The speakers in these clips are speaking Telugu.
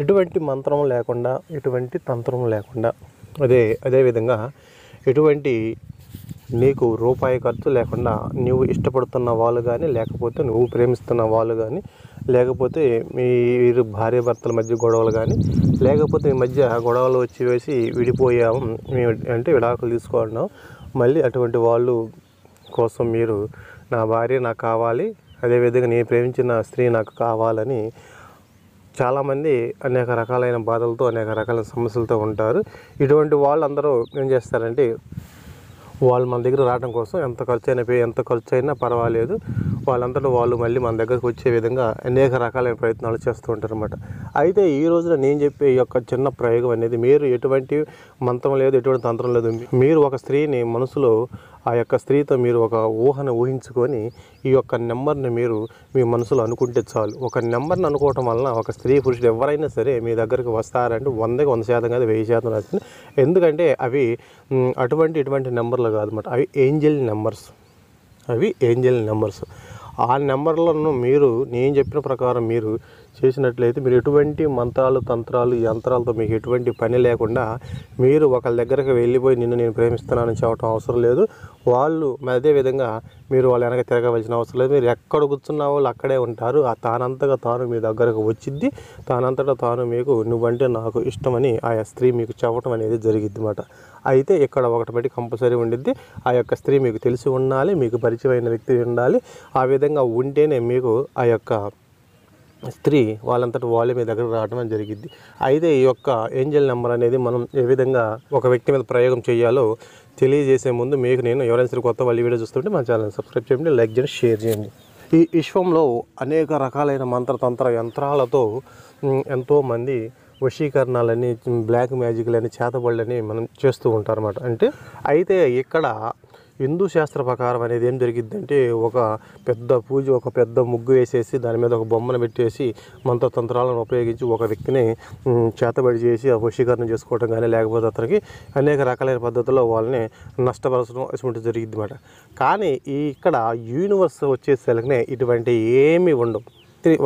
ఎటువంటి మంత్రం లేకుండా, ఎటువంటి తంత్రం లేకుండా, అదేవిధంగా ఎటువంటి నీకు రూపాయి ఖర్చు లేకుండా నువ్వు ఇష్టపడుతున్న వాళ్ళు కానీ, లేకపోతే నువ్వు ప్రేమిస్తున్న వాళ్ళు కానీ, లేకపోతే మీరు భార్యాభర్తల మధ్య గొడవలు కానీ, లేకపోతే మీ మధ్య గొడవలు వేసి విడిపోయాము అంటే విడాకులు తీసుకున్నాం, మళ్ళీ అటువంటి వాళ్ళు కోసం మీరు నా భార్య నాకు కావాలి, అదేవిధంగా నేను ప్రేమించిన స్త్రీ నాకు కావాలని చాలామంది అనేక రకాలైన బాధలతో, అనేక రకాల సమస్యలతో ఉంటారు. ఇటువంటి వాళ్ళందరూ ఏం చేస్తారంటే, వాళ్ళు మన దగ్గర రావడం కోసం ఎంత ఖర్చు అయినా పర్వాలేదు, వాళ్ళంతటా వాళ్ళు మళ్ళీ మన దగ్గరకు వచ్చే విధంగా అనేక రకాలైన ప్రయత్నాలు చేస్తూ ఉంటారు అన్నమాట. అయితే ఈ రోజున నేను చెప్పే ఈ యొక్క చిన్న ప్రయోగం అనేది, మీరు ఎటువంటి మంత్రం లేదు, ఎటువంటి తంత్రం లేదు, మీరు ఒక స్త్రీని మనసులో ఆ యొక్క స్త్రీతో మీరు ఒక ఊహను ఊహించుకొని ఈ యొక్క నెంబర్ని మీరు మీ మనసులో అనుకుంటే చాలు. ఒక నెంబర్ని అనుకోవటం వలన ఒక స్త్రీ పురుషుడు ఎవరైనా సరే మీ దగ్గరికి వస్తారంటే 100% కాదు, 1000% వస్తుంది. ఎందుకంటే అవి ఇటువంటి నెంబర్లు కాదన్నమాట, అవి ఏంజల్ నెంబర్స్. ఆ నెంబర్లను నేను చెప్పిన ప్రకారం మీరు చేసినట్లయితే, మీరు ఎటువంటి మంత్రాలు, తంత్రాలు, యంత్రాలతో మీకు ఎటువంటి పని లేకుండా మీరు ఒకళ్ళ దగ్గరికి వెళ్ళిపోయి నేను ప్రేమిస్తున్నానని చెప్పడం అవసరం లేదు. వాళ్ళు అదేవిధంగా మీరు వాళ్ళ వెనక తిరగవలసిన అవసరం లేదు. మీరు ఎక్కడ కూర్చున్న వాళ్ళు అక్కడే ఉంటారు. తానంతగా తాను మీ దగ్గరకు వచ్చిద్ది. తానంతటా తాను మీకు నువ్వంటే నాకు ఇష్టమని ఆ స్త్రీ మీకు చెప్పడం అనేది జరిగిద్ది అన్నమాట. అయితే ఇక్కడ ఒకటి బట్టి కంపల్సరీ ఉండిద్ది, ఆ యొక్క స్త్రీ మీకు తెలిసి ఉండాలి, మీకు పరిచయమైన వ్యక్తి ఉండాలి. ఆ విధంగా ఉంటేనే మీకు ఆ యొక్క స్త్రీ వాళ్ళంతటా వాళ్ళే మీ దగ్గర రావడం జరిగిద్ది. అయితే ఈ యొక్క ఏంజల్ నెంబర్ అనేది మనం ఏ విధంగా ఒక వ్యక్తి మీద ప్రయోగం చేయాలో తెలియజేసే ముందు నేను ఎవరైనా సరే కొత్త వాళ్ళు వీడియో చూస్తుంటే మన ఛానల్ సబ్స్క్రైబ్ చేయండి, లైక్ చేయండి, షేర్ చేయండి. ఈ విశ్వంలో అనేక రకాలైన మంత్రతంత్ర యంత్రాలతో ఎంతోమంది వశీకరణాలని, బ్లాక్ మ్యాజిక్లని, చేతబడులని మనం చేస్తూ ఉంటారు అన్నమాట. అయితే ఇక్కడ హిందూ శాస్త్ర ప్రకారం అనేది ఏం జరిగిద్దంటే, ఒక పెద్ద పూజ, ఒక పెద్ద ముగ్గు వేసేసి దాని మీద ఒక బొమ్మను పెట్టేసి మంత్రతంత్రాలను ఉపయోగించి ఒక వ్యక్తిని చేతబడి చేసి ఆ వశీకరణ చేసుకోవడం కానీ, లేకపోతే అతనికి అనేక రకాలైన పద్ధతుల్లో వాళ్ళని నష్టపరచడం అటువంటి జరిగిద్ది అన్నమాట. కానీ ఇక్కడ యూనివర్స్ వచ్చేసరికి ఇటువంటి ఏమీ ఉండవు.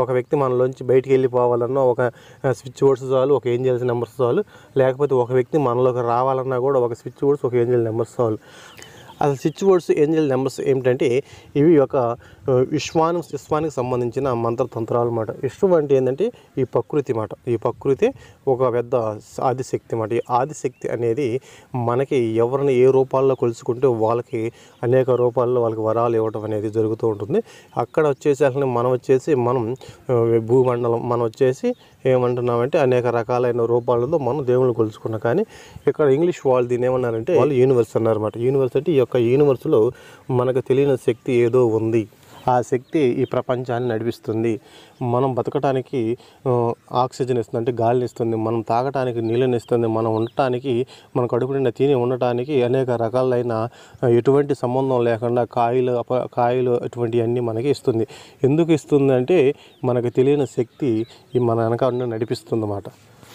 ఒక వ్యక్తి మనలోంచి బయటికి వెళ్ళిపోవాలన్నా ఒక స్విచ్ బోర్డ్స్ చాలు, ఒక ఏంజల్స్ నెంబర్స్ చాలు, లేకపోతే ఒక వ్యక్తి మనలోకి రావాలన్నా కూడా ఒక స్విచ్ బోర్డ్స్, ఒక ఏంజల్ నెంబర్స్ చాలు. అసలు స్విచ్ బోర్డ్స్, ఏంజల్ నెంబర్స్ ఏమిటంటే, ఇవి ఒక విశ్వానికి సంబంధించిన మంత్రతంత్రాలు అన్నమాట. విశ్వం అంటే ఏంటంటే ఈ ప్రకృతి అన్నమాట. ఈ ప్రకృతి ఒక పెద్ద ఆదిశక్తి అన్నమాట. ఈ ఆదిశక్తి అనేది మనకి ఎవరిని ఏ రూపాల్లో కొలుసుకుంటే వాళ్ళకి అనేక రూపాల్లో వాళ్ళకి వరాలు ఇవ్వడం అనేది జరుగుతూ ఉంటుంది. అక్కడ మనం భూమండలం మనం ఏమంటున్నామంటే అనేక రకాలైన రూపాలతో మనం దేవుళ్ళు కొలుసుకున్నాం. కానీ ఇక్కడ ఇంగ్లీష్ వాళ్ళు దీన్ని ఏమన్నారంటే, వాళ్ళు యూనివర్స్ అన్నారన్నమాట. యూనివర్స్ అంటే ఈ యొక్క యూనివర్స్లో మనకు తెలియని శక్తి ఏదో ఉంది. ఆ శక్తి ఈ ప్రపంచాన్ని నడిపిస్తుంది. మనం బతకటానికి ఆక్సిజన్ ఇస్తుంది, అంటే గాలిని ఇస్తుంది. మనం తాగటానికి నీళ్ళని ఇస్తుంది. మనం ఉండటానికి, మన కడుపు నిండా తిని ఉండటానికి అనేక రకాలైన ఎటువంటి సంబంధం లేకుండా కాయలు అటువంటివన్నీ మనకి ఇస్తుంది. ఎందుకు ఇస్తుంది అంటే, మనకు తెలియని శక్తి మన వెనక నడిపిస్తుంది అన్నమాట.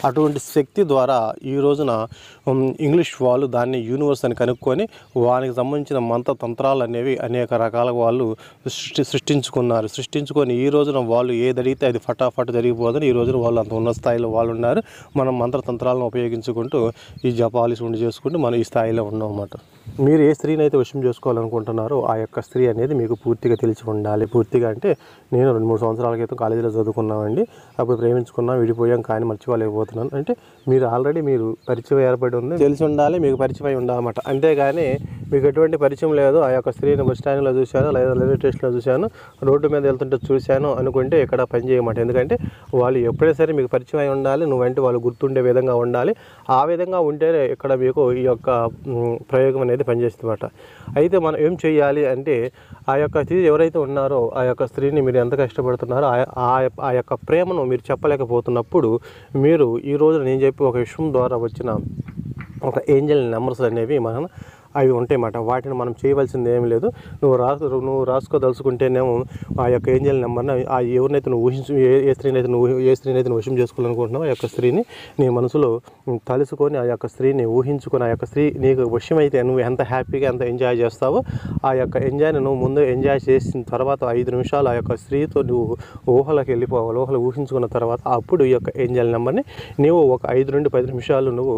అటువంటి శక్తి ద్వారా ఈ రోజున ఇంగ్లీష్ వాళ్ళు దాన్ని యూనివర్స్ అని కనుక్కొని వానికి సంబంధించిన మంత్రతంత్రాలు అనేవి అనేక రకాల వాళ్ళు సృష్టించుకొని ఈ రోజున వాళ్ళు ఏదడిగితే అది ఫటాఫట్ జరిగిపోదని ఈ రోజున వాళ్ళు అంత ఉన్న స్థాయిలో వాళ్ళు ఉన్నారు. మనం మంత్రతంత్రాలను ఉపయోగించుకుంటూ ఈ జపాలు చేసుకుంటూ మనం ఈ స్థాయిలో ఉన్నాం అన్నమాట. మీరు ఏ స్త్రీని అయితే వశం చేసుకోవాలనుకుంటున్నారో ఆ యొక్క స్త్రీ అనేది మీకు పూర్తిగా తెలిసి ఉండాలి. పూర్తిగా అంటే, నేను 2-3 సంవత్సరాల క్రితం కాలేజీలో చదువుకున్నామండి, అప్పుడు ప్రేమించుకున్నాం, విడిపోయాం, కానీ మర్చిపోలేకపోతున్నాను అంటే, మీరు పరిచయం ఏర్పడి ఉంది, తెలిసి ఉండాలి, మీకు పరిచయం ఉండాలన్నమాట. అంతేగాని మీకు ఎటువంటి పరిచయం లేదు, ఆ యొక్క స్త్రీని బస్ స్టాండ్లో చూశాను, లేదా రైల్వే స్టేషన్లో చూశాను, రోడ్డు మీద వెళ్తుంటే చూశాను అనుకుంటే ఇక్కడ పని చేయమాట. ఎందుకంటే వాళ్ళు ఎప్పుడైనా సరే మీకు పరిచయం ఉండాలి, నువ్వంటే వాళ్ళు గుర్తుండే విధంగా ఉండాలి. ఆ విధంగా ఉంటేనే ఇక్కడ మీకు ఈ యొక్క ప్రయోగం అనేది పనిచేస్తుందన్నమాట. అయితే మనం ఏం చేయాలి అంటే, ఆ యొక్క స్త్రీ ఎవరైతే ఉన్నారో ఆ యొక్క స్త్రీని మీరు ఎంత కష్టపడుతున్నారో ఆ యొక్క ప్రేమను మీరు చెప్పలేకపోతున్నప్పుడు, మీరు ఈ రోజు నేను చెప్పి ఒక విషయం ద్వారా వచ్చిన ఒక ఏంజల్ నెంబర్స్ అనేవి మనం అవి ఉంటాయన్నమాట. వాటిని మనం చేయవలసింది ఏమీ లేదు. నువ్వు రాసుకోదలుచుకుంటేనేమో ఆ యొక్క ఏంజల్ నెంబర్ని ఎవరినైతే నువ్వు ఏ స్త్రీనైతే నువ్వు వశం చేసుకోవాలనుకుంటున్నావు ఆ యొక్క స్త్రీని నీ మనసులో తలుసుకొని ఆ యొక్క స్త్రీని ఊహించుకొని ఆ యొక్క స్త్రీ నీకు వశమైతే నువ్వు ఎంత హ్యాపీగా ఎంత ఎంజాయ్ చేస్తావో ఆ యొక్క ఎంజాయ్ని నువ్వు ముందు ఎంజాయ్ చేసిన తర్వాత 5 నిమిషాలు ఆ యొక్క స్త్రీతో నువ్వు ఊహలోకి వెళ్ళిపోవాలి. ఊహలు ఊహించుకున్న తర్వాత అప్పుడు ఈ యొక్క ఏంజల్ నెంబర్ని నువ్వు ఒక 5 నుండి 10 నిమిషాలు నువ్వు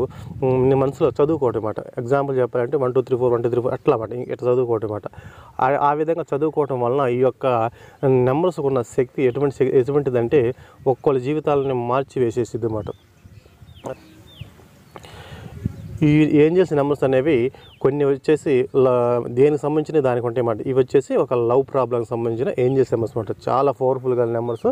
నీ మనసులో చదువుకోవటం అన్నమాట. ఎగ్జాంపుల్ చెప్పాలంటే 1 2 3 4 1 2 3 4 అట్లా అన్నమాట. ఇట్లా చదువుకోవటం అన్నమాట. ఆ విధంగా చదువుకోవటం వలన ఈ యొక్క నెంబర్స్కు ఉన్న శక్తి ఎటువంటిదంటే ఒక్కొక్క జీవితాలను మార్చి వేసేసిద్ది అన్నమాట. ఈ ఏంజల్స్ నెంబర్స్ అనేవి కొన్ని వచ్చేసి దేనికి సంబంధించిన దానికి ఉంటాయి అన్నమాట. ఇవి వచ్చేసి ఒక లవ్ ప్రాబ్లంకి సంబంధించిన ఏంజల్స్ నెంబర్స్ అన్నమాట. చాలా పవర్ఫుల్గా నెంబర్స్.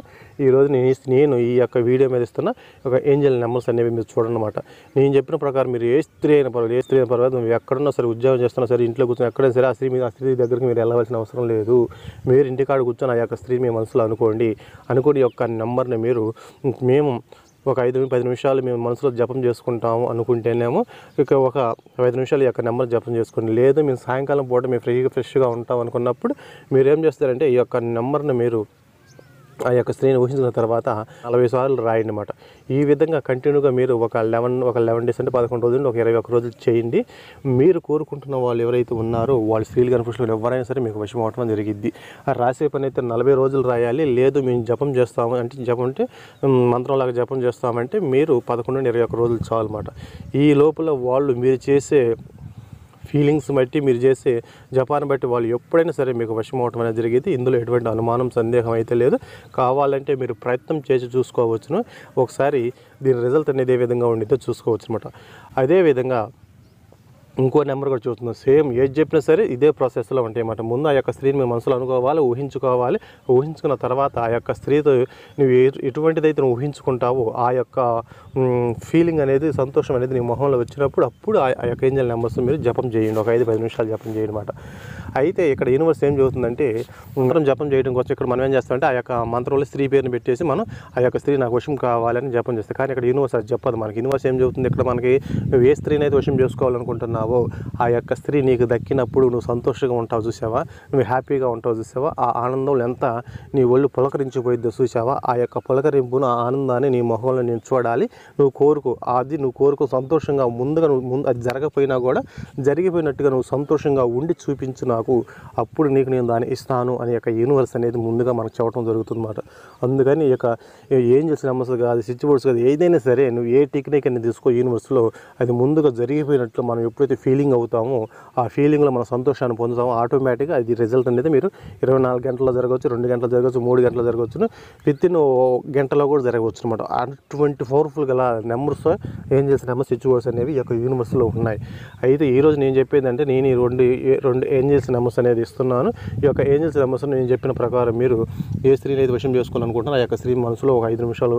ఈరోజు నేను ఈ యొక్క వీడియో మీద ఇస్తున్న ఒక ఏంజల్ నెంబర్స్ అనేవి మీరు చూడండి అన్నమాట. నేను చెప్పిన ప్రకారం మీరు ఏ స్త్రీ అయినా పర్వాలేదు నువ్వు ఎక్కడున్నా సరే, ఉద్యోగం చేస్తున్నా సరే, ఇంట్లో కూర్చొని ఎక్కడైనా సరే ఆ స్త్రీ దగ్గరికి మీరు వెళ్ళవలసిన అవసరం లేదు. మీరు ఇంటికాడ కూర్చొని ఆ యొక్క స్త్రీ మీ మనసులో అనుకోండి ఈ యొక్క నెంబర్ని మేము ఒక 5-10 నిమిషాలు మేము మనసులో జపం చేసుకుంటాము అనుకుంటేనేమో ఒక 5 నిమిషాలు ఈ యొక్క నెంబర్ జపం చేసుకోండి. లేదు మేము సాయంకాలం పూట మేము ఫ్రెష్గా ఉంటాం అనుకున్నప్పుడు మీరు ఏం చేస్తారంటే ఈ యొక్క నెంబర్ని మీరు ఆ యొక్క స్త్రీని ఊహించిన తర్వాత 40 సార్లు రాయండి అన్నమాట. ఈ విధంగా కంటిన్యూగా మీరు ఒక 11 డేస్ అంటే 11 రోజులు ఒక 21 రోజులు చేయండి. మీరు కోరుకుంటున్న వాళ్ళు ఎవరైతే ఉన్నారో వాళ్ళు స్త్రీలు కానీ పురుషులు ఎవరైనా సరే మీకు వశం అవటం జరిగిద్ది. ఆ రాసే పని అయితే 40 రోజులు రాయాలి. లేదు మేము జపం చేస్తాము అంటే జపం అంటే మంత్రంలాగా జపం చేస్తామంటే మీరు 11 నుండి 21 రోజులు చాలు అన్నమాట. ఈ లోపల వాళ్ళు మీరు చేసే ఫీలింగ్స్ బట్టి మీరు చేసే జపాన్ని బట్టి వాళ్ళు ఎప్పుడైనా సరే మీకు వశం అవటం అనేది జరిగేది. ఇందులో ఎటువంటి అనుమానం సందేహం అయితే లేదు. కావాలంటే మీరు ప్రయత్నం చేసి చూసుకోవచ్చును. ఒకసారి దీని రిజల్ట్ అనేది ఏ విధంగా ఉండిద్దో చూసుకోవచ్చు అనమాట. అదేవిధంగా ఇంకో నెంబర్ కూడా చూస్తున్నాం. సేమ్ ఏది చెప్పినా సరే ఇదే ప్రాసెస్లో ఉంటాయి అన్నమాట. ముందు ఆ యొక్క స్త్రీని మీ మనసులో అనుకోవాలి, ఊహించుకోవాలి. ఊహించుకున్న తర్వాత ఆ యొక్క స్త్రీతో నువ్వు ఎటువంటిదైతే నువ్వు ఊహించుకుంటావో ఆ యొక్క ఫీలింగ్ అనేది, సంతోషం అనేది నీ మొహంలో వచ్చినప్పుడు అప్పుడు ఆ యొక్క ఏంజల్ నెంబర్స్ మీరు జపం చేయండి. ఒక 5-10 నిమిషాలు జపం చేయండి అన్నమాట. అయితే ఇక్కడ యూనివర్స్ ఏం చెబుతుందంటే మంత్రం జపం చేయడం కోసం ఇక్కడ మనం ఏం చేస్తామంటే ఆ యొక్క మంత్రంలో స్త్రీ పేరుని పెట్టేసి మనం ఆ యొక్క స్త్రీ నాకు వశం కావాలని జపం చేస్తాం. కానీ ఇక్కడ యూనివర్స్ అది చెప్పదు మనకి. యూనివర్స్ ఏం చెబుతుంది ఇక్కడ మనకి, నువ్వు ఏ స్త్రీని అయితే వశం చేసుకోవాలనుకుంటున్నావో ఆ యొక్క స్త్రీ నీకు దక్కినప్పుడు నువ్వు సంతోషంగా ఉంటావు చూసావా, నువ్వు హ్యాపీగా ఉంటావు చూసావా, ఆ ఆనందంలో ఎంత నీ ఒళ్ళు పులకరించిపోయిద్దో చూసావా, ఆ యొక్క పులకరింపును ఆ ఆనందాన్ని నీ మొహంలో నేను చూడాలి. నువ్వు కోరుకో సంతోషంగా ముందు అది జరగపోయినా కూడా జరిగిపోయినట్టుగా నువ్వు సంతోషంగా ఉండి చూపించు నాకు, అప్పుడు నీకు నేను దాన్ని ఇస్తాను అని యొక్క యూనివర్స్ అనేది ముందుగా మనకు చెప్పడం జరుగుతుందన్నమాట. అందుకని ఈ యొక్క ఏం చేసిన నెంబర్స్ కాదు, స్విచ్ బోర్డ్స్ కాదు, ఏదైనా సరే నువ్వు ఏ టెక్నిక్ అనేది తీసుకో యూనివర్స్లో అది ముందుగా జరిగిపోయినట్లు మనం ఎప్పుడైతే ఫీలింగ్ అవుతామో ఆ ఫీలింగ్లో మనం సంతోషాన్ని పొందుతామో ఆటోమేటిక్గా అది రిజల్ట్ అనేది మీరు 24 గంటల్లో జరగవచ్చు, 2 గంటలు జరగవచ్చు, 3 గంటలు జరగవచ్చు, వితిన్ గంటలో కూడా జరగవచ్చు అనమాట. అటువంటి పవర్ఫుల్ గల నెంబర్స్ ఏం చేసిన నెంబర్స్ స్విచ్ బోర్డ్స్ అనేవి ఈ యొక్క యూనివర్స్లో ఉన్నాయి. అయితే ఈరోజు నేను చెప్పేదంటే నేను ఈ రెండు ఏంజల్స్ నెంబర్స్ అనేది ఇస్తున్నాను. ఈ యొక్క ఏంజల్స్ నెంబర్స్ నేను చెప్పిన ప్రకారం మీరు ఏ స్త్రీని అయితే వశం చేసుకోవాలనుకుంటున్నా ఆ యొక్క స్త్రీ మనసులో ఒక 5 నిమిషాలు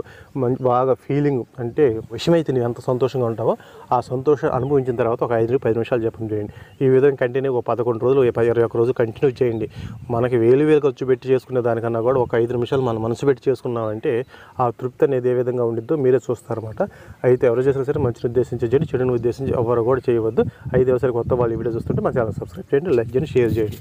బాగా ఫీలింగ్ అంటే వశమైతే నువ్వు ఎంత సంతోషంగా ఉంటావో ఆ సంతోషం అనుభవించిన తర్వాత ఒక 5-10 నిమిషాలు జపం చేయండి. ఈ విధంగా కంటిన్యూ ఒక 11 రోజులు 21 రోజు కంటిన్యూ చేయండి. మనకి వేలు ఖర్చు పెట్టి చేసుకునే దానికన్నా కూడా ఒక 5 నిమిషాలు మనం మనసు పెట్టి చేసుకున్నామంటే ఆ తృప్తి అనేది ఏ విధంగా ఉండిద్దో మీరే చూస్తారన్నమాట. అయితే ఎవరు చేసినా సరే మంచిని ఉద్దేశించి చేయండి, చెడుని ఉద్దేశించి ఎవరు కూడా చేయవద్దు. అయితే ఎవరు కొత్త వాళ్ళు ఈ వీడియో చూస్తుంటే మా ఛానల్ సబ్స్క్రైబ్ చేయండి, లైక్ చేయండి, షేర్ చేయండి.